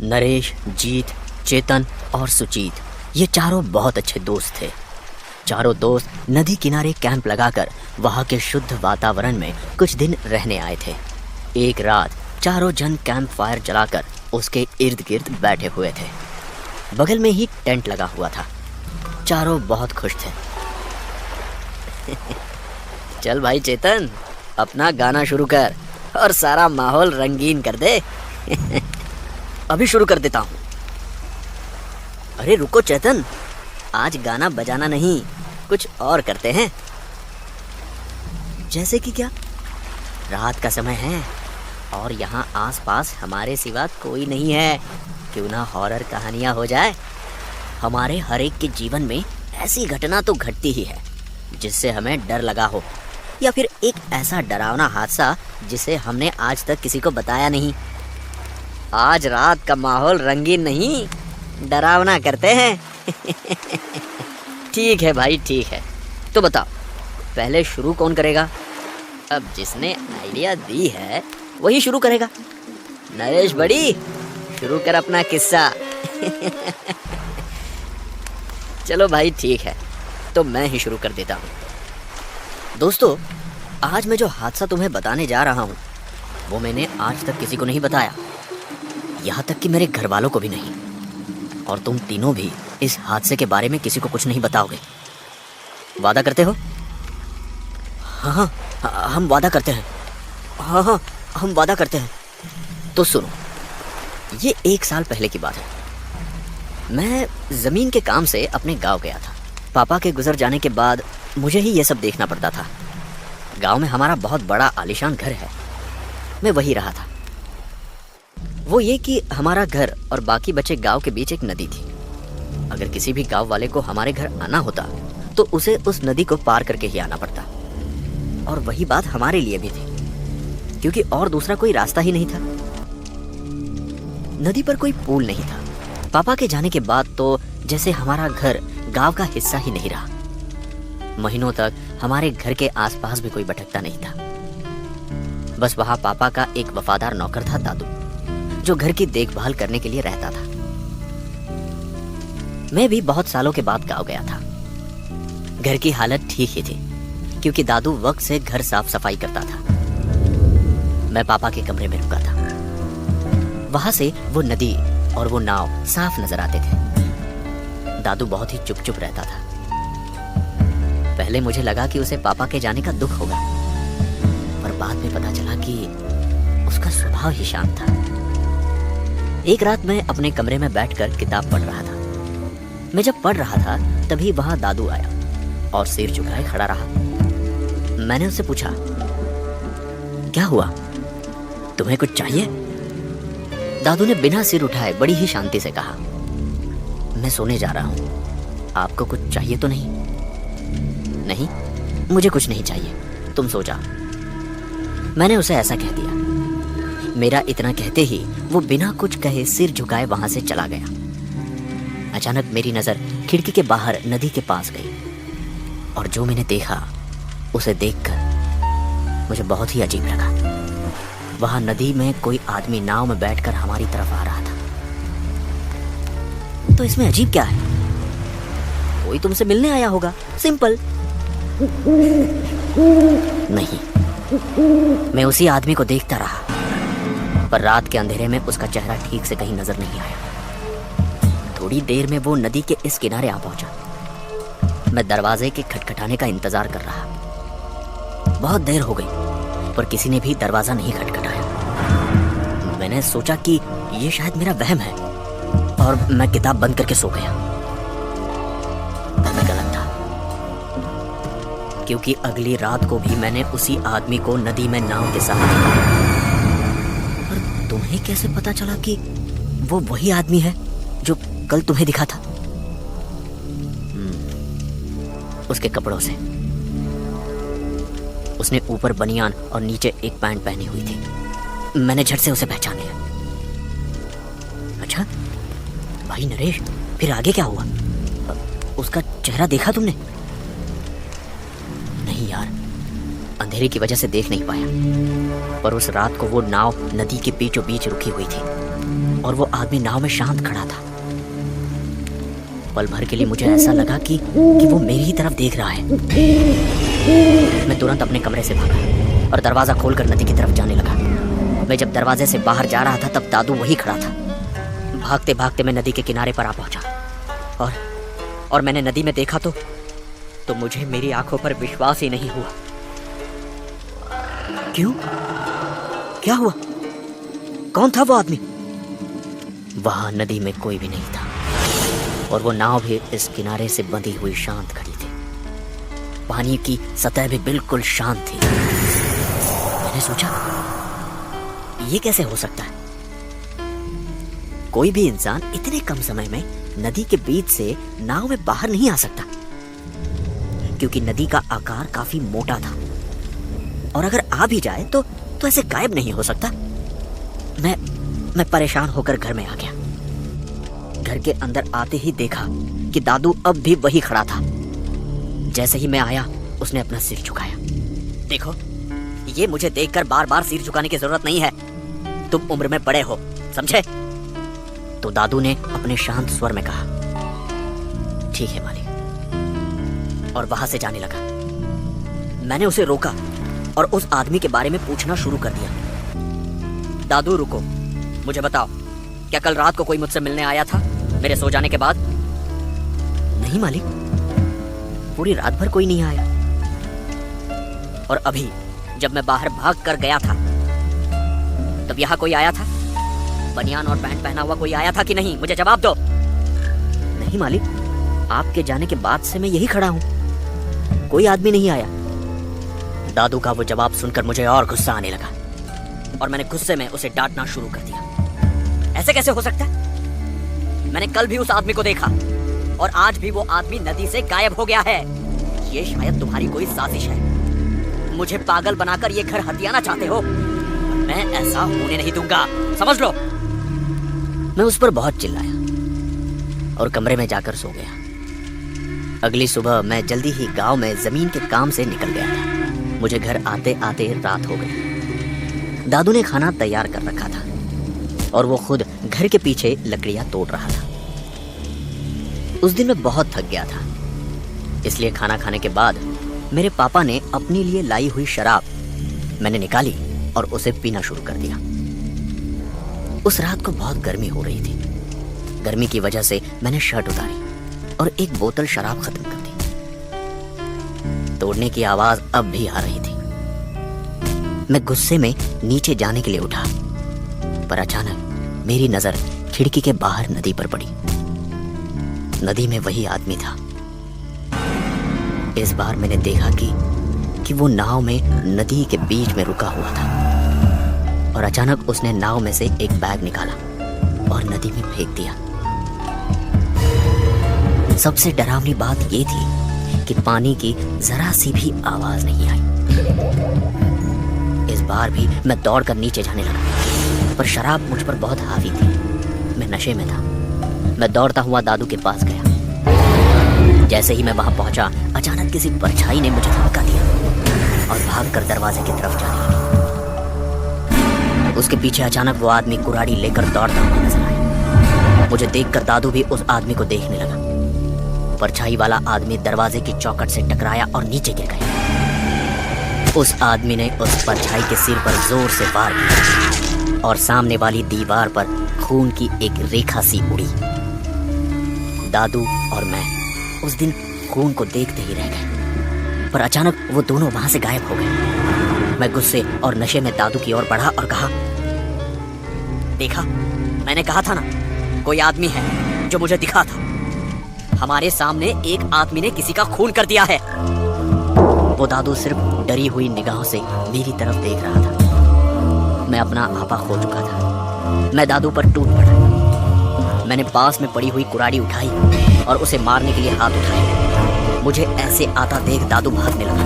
नरेश, जीत, चेतन और सुजीत ये चारों बहुत अच्छे दोस्त थे। चारों दोस्त नदी किनारे कैंप लगाकर वहाँ के शुद्ध वातावरण में कुछ दिन रहने आए थे। एक रात चारों जन कैंप फायर जलाकर उसके इर्द गिर्द बैठे हुए थे। बगल में ही टेंट लगा हुआ था। चारों बहुत खुश थे। चल भाई चेतन, अपना गाना शुरू कर और सारा माहौल रंगीन कर दे। अभी शुरू कर देता हूँ। अरे रुको चेतन, आज गाना बजाना नहीं, कुछ और करते हैं। जैसे कि क्या? रात का समय है और यहाँ आसपास हमारे सिवा कोई नहीं है। क्यों ना हॉरर कहानियाँ हो जाए। हमारे हर एक के जीवन में ऐसी घटना तो घटती ही है जिससे हमें डर लगा हो, या फिर एक ऐसा डरावना हादसा जिसे हमने आज तक किसी को बताया नहीं। आज रात का माहौल रंगीन नहीं, डरावना करते हैं। ठीक है भाई, ठीक है। तो बताओ, पहले शुरू कौन करेगा? अब जिसने आइडिया दी है वही शुरू करेगा। नरेश बड़ी, शुरू कर अपना किस्सा। चलो भाई ठीक है, तो मैं ही शुरू कर देता हूँ। दोस्तों, आज मैं जो हादसा तुम्हें बताने जा रहा हूँ वो मैंने आज तक किसी को नहीं बताया, यहाँ तक कि मेरे घर वालों को भी नहीं। और तुम तीनों भी इस हादसे के बारे में किसी को कुछ नहीं बताओगे। वादा करते हो? हाँ, हम वादा करते हैं। हाँ, हम वादा करते हैं। तो सुनो, ये 1 साल पहले की बात है। मैं ज़मीन के काम से अपने गांव गया था। पापा के गुजर जाने के बाद मुझे ही ये सब देखना पड़ता था। गांव में हमारा बहुत बड़ा आलीशान घर है, मैं वही रहा था। वो ये कि हमारा घर और बाकी बचे गांव के बीच एक नदी थी। अगर किसी भी गांव वाले को हमारे घर आना होता तो उसे उस नदी को पार करके ही आना पड़ता। और वही बात हमारे लिए भी थी, क्योंकि और दूसरा कोई रास्ता ही नहीं था। नदी पर कोई पुल नहीं था। पापा के जाने के बाद तो जैसे हमारा घर गांव का हिस्सा ही नहीं रहा। महीनों तक हमारे घर के आसपास भी कोई भटकता नहीं था। बस वहां पापा का एक वफादार नौकर था, दादू, जो घर की देखभाल करने के लिए रहता था। मैं भी बहुत सालों के बाद गांव गया था। घर की हालत ठीक ही थी, क्योंकि दादू वक्त से घर साफ सफाई करता था। मैं पापा के कमरे में रुका था। वहां से वो नदी और वो नाव साफ नजर आते थे। दादू बहुत ही चुप चुप रहता था। पहले मुझे लगा कि उसे पापा के जाने का दुख होगा, पर बाद में पता चला कि उसका स्वभाव ही शांत था। एक रात मैं अपने कमरे में बैठकर किताब पढ़ रहा था। मैं जब पढ़ रहा था तभी वहां दादू आया और सिर झुकाए खड़ा रहा। मैंने उससे पूछा, क्या हुआ, तुम्हें कुछ चाहिए? दादू ने बिना सिर उठाए बड़ी ही शांति से कहा, मैं सोने जा रहा हूं, आपको कुछ चाहिए तो नहीं? नहीं, मुझे कुछ नहीं चाहिए, तुम सो जाओ। मैंने उसे ऐसा कह दिया। मेरा इतना कहते ही वो बिना कुछ कहे सिर झुकाए वहां से चला गया। अचानक मेरी नजर खिड़की के बाहर नदी के पास गई, और जो मैंने देखा उसे देखकर मुझे बहुत ही अजीब लगा। वहां नदी में कोई आदमी नाव में बैठकर हमारी तरफ आ रहा था। तो इसमें अजीब क्या है? कोई तुमसे मिलने आया होगा, सिंपल। नहीं, मैं उसी आदमी को देखता रहा, पर रात के अंधेरे में उसका चेहरा ठीक से कहीं नजर नहीं आया। थोड़ी देर में वो नदी के इस किनारे आ पहुंचा। मैं दरवाजे के खटखटाने का इंतजार कर रहा। बहुत देर हो गई, पर किसी ने भी दरवाजा नहीं खटखटाया। मैंने सोचा कि ये शायद मेरा वहम है, और मैं किताब बंद करके सो गया। मैं गलत था, क्योंकि अगली रात को भी मैंने उसी आदमी को नदी में नाव के साथ देखा। पर तुम्हें कैसे पता चला कि वो वही आदमी है जो कल तुम्हें दिखा था? उसके कपड़ों से। उसने ऊपर बनियान और नीचे एक पैंट पहनी हुई थी। मैंने झट से उसे पहचान लिया। अच्छा भाई नरेश, फिर आगे क्या हुआ? उसका चेहरा देखा तुमने? नहीं यार, अंधेरे की वजह से देख नहीं पाया, पर उस रात को वो नाव नदी के बीचों बीच रुकी हुई थी। और वो आदमी नाव में शांत खड़ा था। पल भर के लिए मुझे ऐसा लगा कि वो मेरी ही तरफ देख रहा है। मैं तुरंत अपने कमरे से भागा और दरवाजा खोलकर नदी की तरफ जाने लगा। मैं जब दरवाजे से बाहर जा रहा था तब दादू वही खड़ा था। भागते भागते मैं नदी के किनारे पर आ पहुंचा और मैंने नदी में देखा तो मुझे मेरी आंखों पर विश्वास ही नहीं हुआ। क्यों? क्या हुआ? कौन था वो आदमी? वहां नदी में कोई भी नहीं था और वो नाव भी इस किनारे से बंधी हुई शांत खड़ी थी। पानी की सतह भी बिल्कुल शांत थी। मैंने सोचा, ये कैसे हो सकता है? कोई भी इंसान इतने कम समय में नदी के बीच से नाव में बाहर नहीं आ सकता, क्योंकि नदी का आकार काफी मोटा था और अगर आ भी जाए तो ऐसे गायब नहीं हो सकता। मैं परेशान होकर घर में आ गया। घर के अंदर आते ही देखा कि दादू अब भी वही खड़ा था। जैसे ही मैं आया उसने अपना सिर झुकाया। देखो, ये मुझे देखकर बार बार सिर झुकाने की जरूरत नहीं है। तुम उम्र में बड़े हो, समझे? तो दादू ने अपने शांत स्वर में कहा, ठीक है मालिक, और वहां से जाने लगा। मैंने उसे रोका और उस आदमी के बारे में पूछना शुरू कर दिया। दादू रुको, मुझे बताओ, क्या कल रात को कोई मुझसे मिलने आया था मेरे सो जाने के बाद? नहीं मालिक, पूरी रात भर कोई नहीं आया। और अभी जब मैं बाहर भाग कर गया था तब यहाँ कोई आया था? बनियान और पैंट पहना हुआ कोई आया था कि नहीं? मुझे जवाब दो। नहीं मालिक, आपके जाने के बाद से मैं यही खड़ा हूँ, कोई आदमी नहीं आया। दादू का वो जवाब सुनकर मुझे और गुस्सा आने लगा और मैंने गुस्से में उसे डांटना शुरू कर दिया। ऐसे कैसे हो सकता है? मैंने कल भी उस आदमी को देखा और आज भी वो आदमी नदी से गायब हो गया है। ये शायद तुम्हारी कोई साजिश है। मुझे पागल बनाकर ये घर हथियाना चाहते हो। मैं ऐसा होने नहीं दूंगा, समझ लो। मैं उस पर बहुत चिल्लाया और कमरे में जाकर सो गया। अगली सुबह मैं जल्दी ही गांव में जमीन के काम से निकल गया था। मुझे घर आते आते रात हो गई। दादू ने खाना तैयार कर रखा था और वो खुद घर के पीछे लकड़ियां तोड़ रहा था। उस दिन मैं बहुत थक गया था, इसलिए खाना खाने के बाद मेरे पापा ने अपने लिए लाई हुई शराब मैंने निकाली और उसे पीना शुरू कर दिया। उस रात को बहुत गर्मी हो रही थी। गर्मी की वजह से मैंने शर्ट उतारी और एक बोतल शराब खत्म कर दी। तोड़ने की आवाज अब भी आ रही थी। मैं गुस्से में नीचे जाने के लिए उठा, पर अचानक मेरी नजर खिड़की के बाहर नदी पर पड़ी। नदी में वही आदमी था। इस बार मैंने देखा कि वो नाव में नदी के बीच में रुका हुआ था और अचानक उसने नाव में से एक बैग निकाला और नदी में फेंक दिया। सबसे डरावनी बात ये थी कि पानी की जरा सी भी आवाज नहीं आई। इस बार भी मैं दौड़कर नीचे जाने लगा, पर शराब मुझ पर बहुत हावी थी। मैं नशे में था। मैं दौड़ता हुआ दादू के पास गया। जैसे ही मैं वहां पहुंचा, अचानक किसी परछाई ने मुझे धक्का दिया और भागकर दरवाजे की तरफ जाने लगी। उसके पीछे अचानक वो आदमी कुराड़ी लेकर दौड़ता हुआ नजर आया। मुझे देखकर दादू भी उस आदमी को देखने लगा। परछाई वाला आदमी दरवाजे की चौखट से टकराया और नीचे गिर गया। उस आदमी ने उस परछाई के सिर पर जोर से वार किया और सामने वाली दीवार पर खून की एक रेखा सी उड़ी। दादू और मैं उस दिन खून को देखते ही रह गए, पर अचानक वो दोनों वहां से गायब हो गए। मैं गुस्से और नशे में दादू की ओर बढ़ा और कहा, देखा, मैंने कहा था ना, कोई आदमी है जो मुझे दिखा था। हमारे सामने एक आदमी ने किसी का खून कर दिया है। वो दादू सिर्फ डरी हुई निगाहों से मेरी तरफ देख रहा था। मैं अपना आपा खो चुका था। मैं दादू पर टूट पड़ा। मैंने पास में पड़ी हुई कुराड़ी उठाई और उसे मारने के लिए हाथ उठाया। मुझे ऐसे आता देख दादू भागने लगा।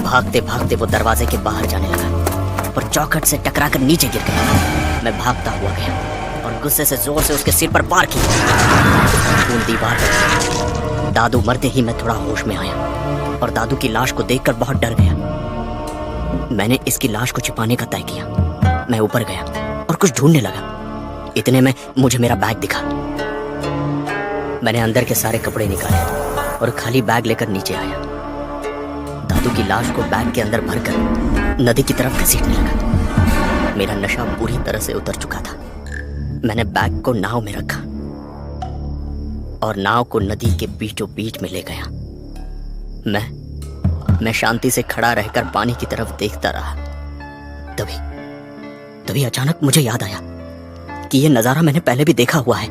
भागते भागते वो दरवाजे के बाहर जाने लगा, पर चौखट से टकराकर नीचे गिर गया। मैं भागता हुआ गया और गुस्से से जोर से उसके सिर पर वार किया। खून दीवार पर। दादू मरते ही मैं थोड़ा होश में आया और दादू की लाश को देखकर बहुत डर गया। मैंने इसकी लाश को छिपाने का तय किया। मैं ऊपर गया और कुछ ढूंढने लगा। इतने में मुझे मेरा बैग दिखा। मैंने अंदर के सारे कपड़े निकाले और खाली बैग लेकर नीचे आया। दादू की लाश को बैग के अंदर भरकर नदी की तरफ घसीटने लगा। मेरा नशा पूरी तरह से उतर चुका था। मैंने बैग को नाव में रखा और नाव को नदी के बीचों बीच में ले गया। मैं शांति से खड़ा रहकर पानी की तरफ देखता रहा। तभी अचानक मुझे याद आया कि यह नजारा मैंने पहले भी देखा हुआ है।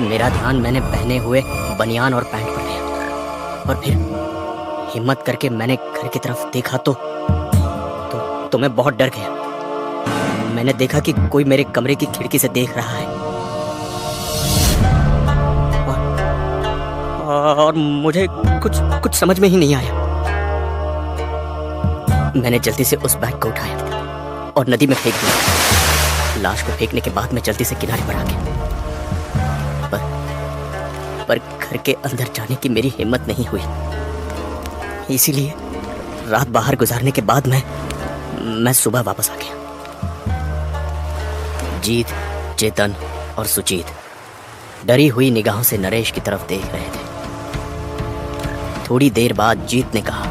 मेरा ध्यान मैंने पहने हुए बनियान और पैंट पर गया और फिर हिम्मत करके मैंने घर की तरफ देखा तो मैं बहुत डर गया। मैंने देखा कि कोई मेरे कमरे की खिड़की से देख रहा है और मुझे कुछ समझ में ही नहीं आया। मैंने जल्दी से उस बैग को उठाया और नदी में फेंक दिया। लाश को फेंकने के बाद मैं जल्दी से किनारे पर आ गया, पर घर के अंदर जाने की मेरी हिम्मत नहीं हुई। इसीलिए रात बाहर गुजारने के बाद मैं सुबह वापस आ गया। जीत, चेतन और सुजीत डरी हुई निगाहों से नरेश की तरफ देख रहे थे। थोड़ी देर बाद जीत ने कहा,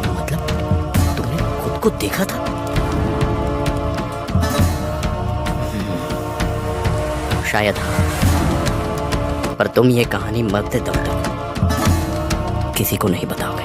मतलब तुमने खुद को देखा था? शायद हाँ, पर तुम ये कहानी मरते दम तक किसी को नहीं बताओगे।